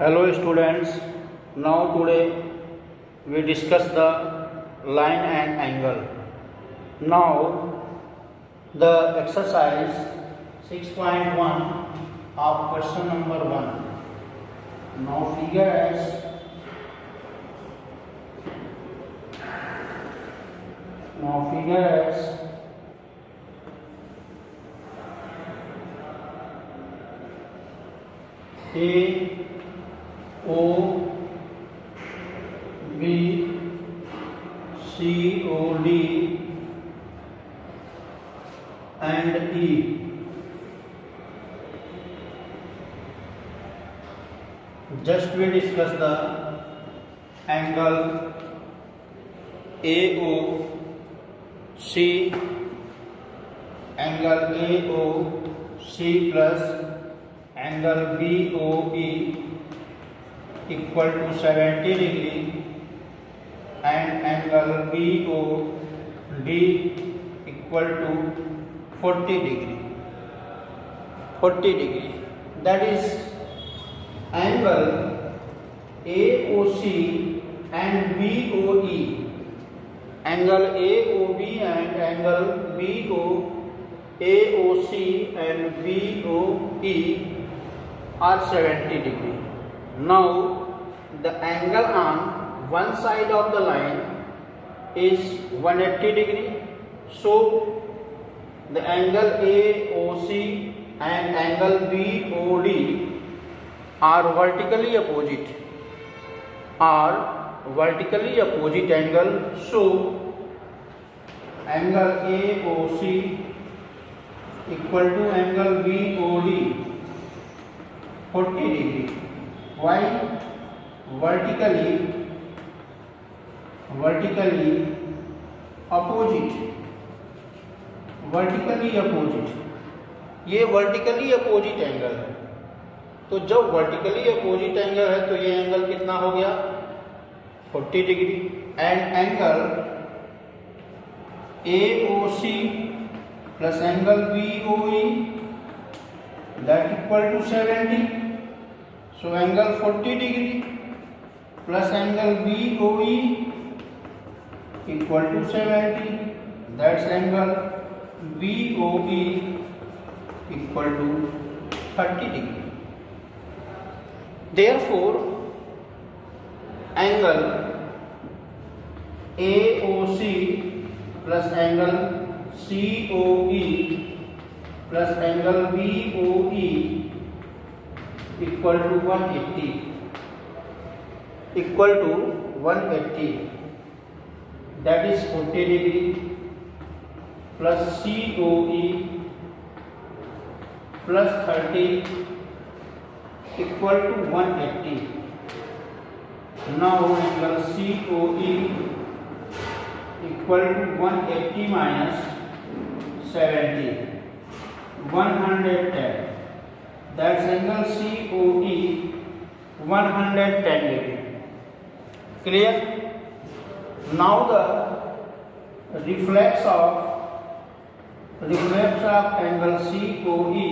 Hello students, now today we discuss the line and angle. Now the exercise 6.1 of question number 1. Now figure as A O B C O D and E. Just we discuss the angle AOC, angle AOC plus angle BOE equal to 70 degree and angle BOD equal to 40 degree. That is angle AOC and BOE, angle AOB and angle AOC and BOE are 70 degree. Now the angle on one side of the line is 180 degree. So the angle AOC and angle BOD are vertically opposite angle. So angle AOC equal to angle BOD 40 degree. Why? Vertically opposite. ये vertically opposite angle है, तो जब vertically opposite angle है तो ये angle कितना हो गया 40 degree. And angle AOC plus angle BOE that equal to 70. So angle 40 degree plus angle BOE equal to 70. That's angle BOE equal to 30 degree. Therefore, angle AOC plus angle COE plus angle BOE equal to 180. That is 40 degree plus COE plus 30 equal to 180. Now angle COE equal to 180 minus 70, 110. That's angle COE 110 degree. Clear? Now the reflex of angle COE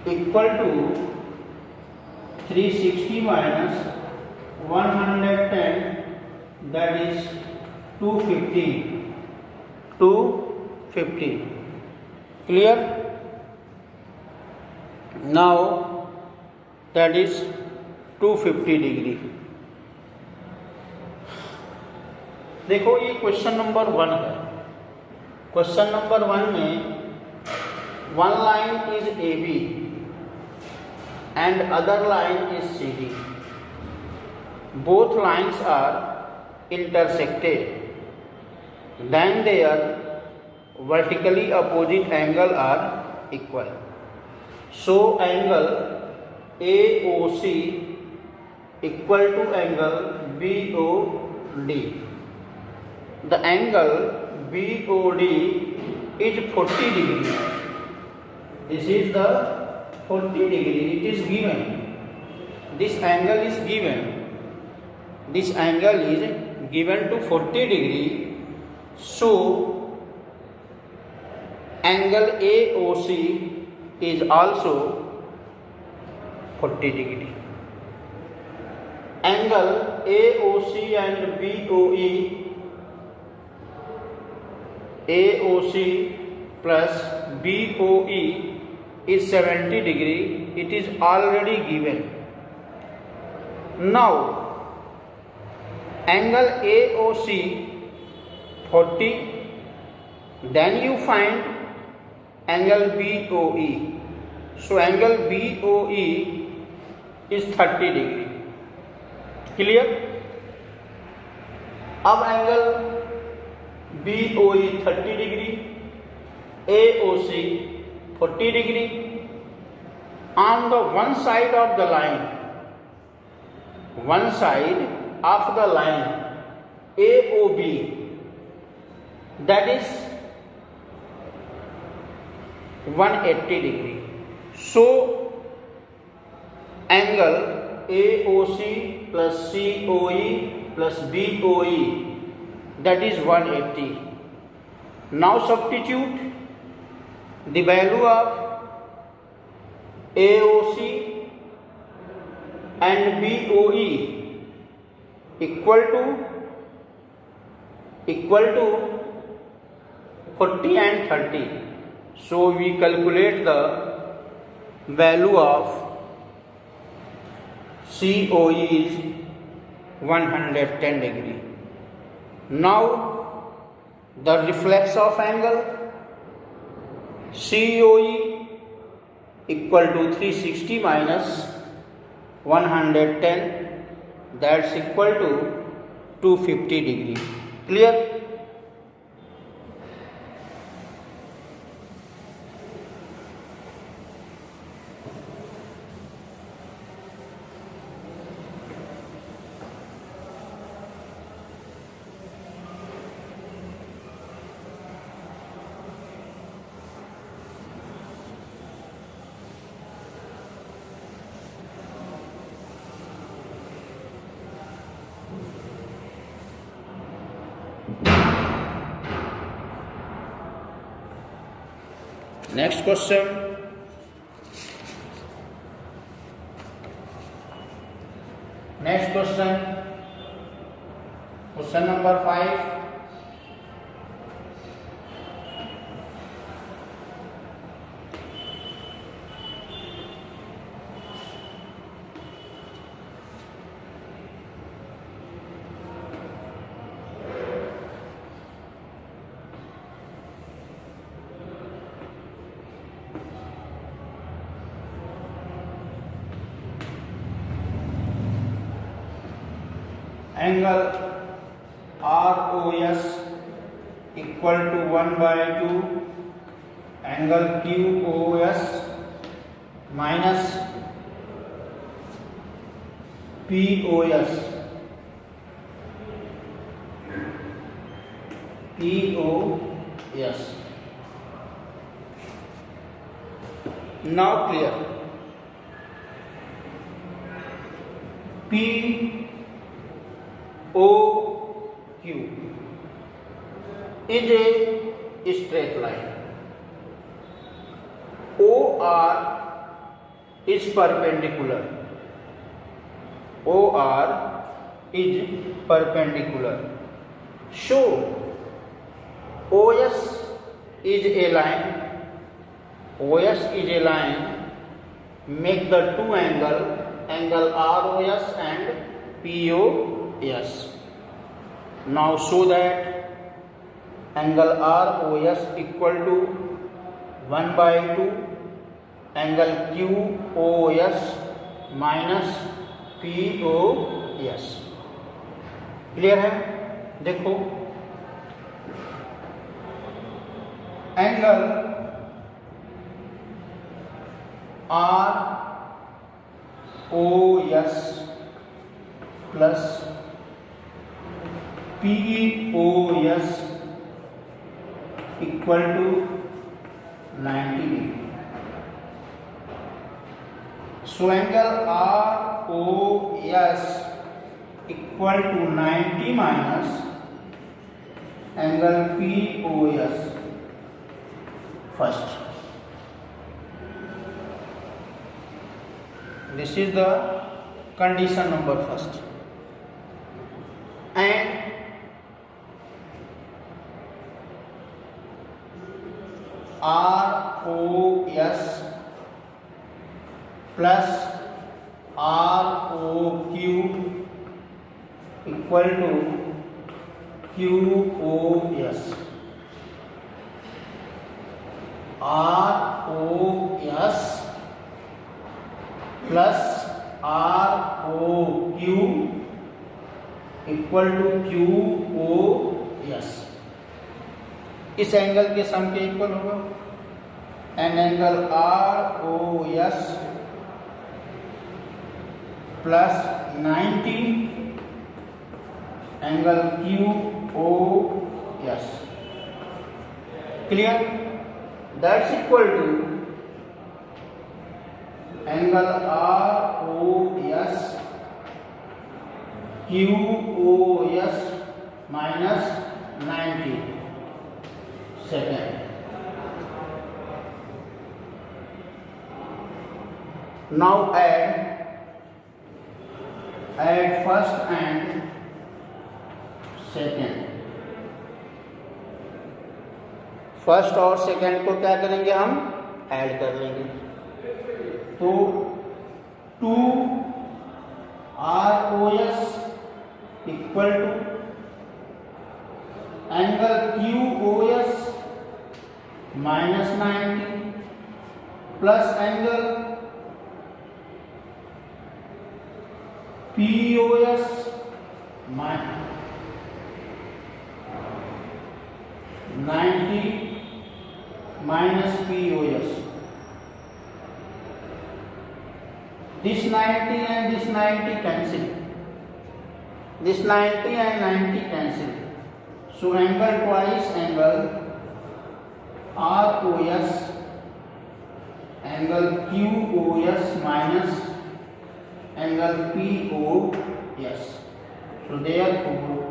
equal to 360 minus 110, that is 250. Clear? Now that is 250 degree. देखो ये question number 1 है. Question number 1 में one line is AB and other line is CD. Both lines are intersected. Then their vertically opposite angle are equal. So angle AOC equal to angle BOD. The angle BOD is 40 degree. This is the 40 degree. It is given. This angle is given. This angle is given to 40 degree. So angle AOC is also 40 degree. angle AOC and AOC plus BOE is 70 degree. It is already given. Now angle AOC 40, then you find angle BOE. So angle BOE is 30 degree. Clear? अब angle BOE 30 degree, AOC 40 degree. On the one side of the line AOB, that is 180 degree. So angle AOC plus COE plus BOE, that is 180. Now substitute the value of AOC and BOE equal to 40 and 30. So we calculate the value of COE is 110 degree. Now the reflex of angle COE equal to 360 minus 110, that's equal to 250 degree. Clear? Next question. Question number 5. Angle ROS equal to 1/2 angle QOS minus POS. Now clear. POQ is a straight line. OR is perpendicular. So OS is a line. Make the two angle ROS and POS. Now show that angle ROS equal to 1/2 angle QOS minus POS. Clear है? देखो angle ROS plus POS equal to 90 degree. So angle ROS equal to 90 minus angle POS first. This is the condition number first. and ROS plus ROQ equal to QoS. ROS plus ROQ equal to QoS. इस angle के sum के equal होगा. And angle ROS plus 90 angle QoS. Clear? That's equal to angle ROS QoS minus 90 second. Now add first and second. First और second को क्या करेंगे, हम add कर लेंगे. तो 2ROS equal to angle QoS minus 90 plus angle POS minus 90 minus POS. This 90 and this 90 cancel. This 90 and 90 cancel. So angle twice angle ROS angle QoS minus angle POS. So therefore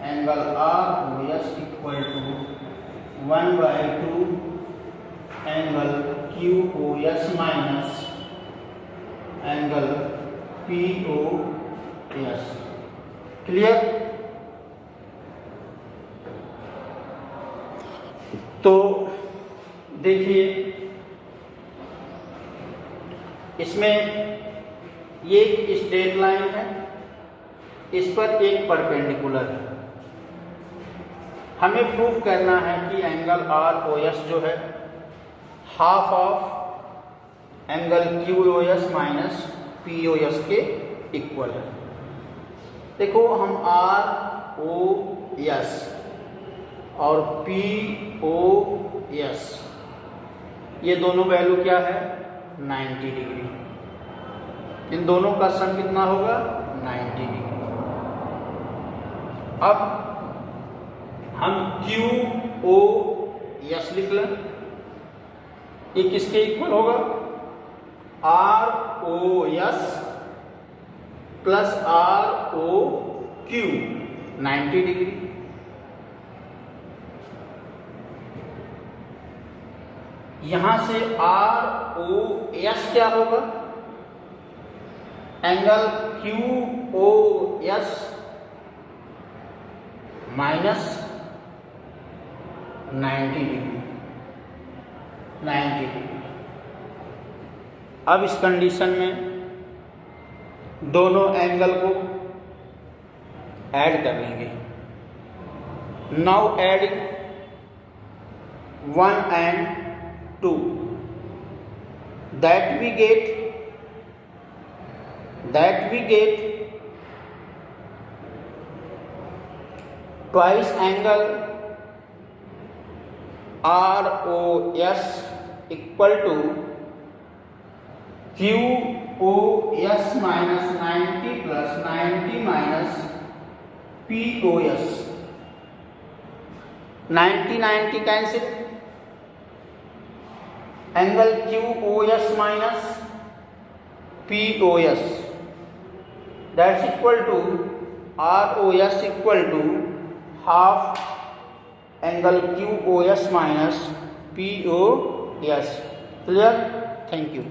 angle ROS equal to 1/2 angle QoS minus angle POS. Clear? तो देखिए, इसमें ये एक straight line है, इस पर एक perpendicular है. हमें प्रूव करना है कि एंगल ROS जो है half of angle QoS minus POS के इक्वल है. देखो, हम ROS और POS ये दोनों वैल्यू क्या है, 90 डिग्री. इन दोनों का सम कितना होगा, 90 डिग्री. अब हम QoS लिख लें. ये किसके इक्वल होगा, ROS प्लस ROQ 90 डिग्री. यहां से ROS क्या होगा, angle QoS minus 90 degree. 90 degree. अब इस कंडीशन में दोनों एंगल को ऐड कर लेंगे. Now adding 1 and 2 that we get twice angle ROS equal to QoS minus 90 plus 90 minus POS. 90 cancel. Angle QoS minus POS, that's equal to ROS equal to half angle QoS minus POS. Clear? Thank you.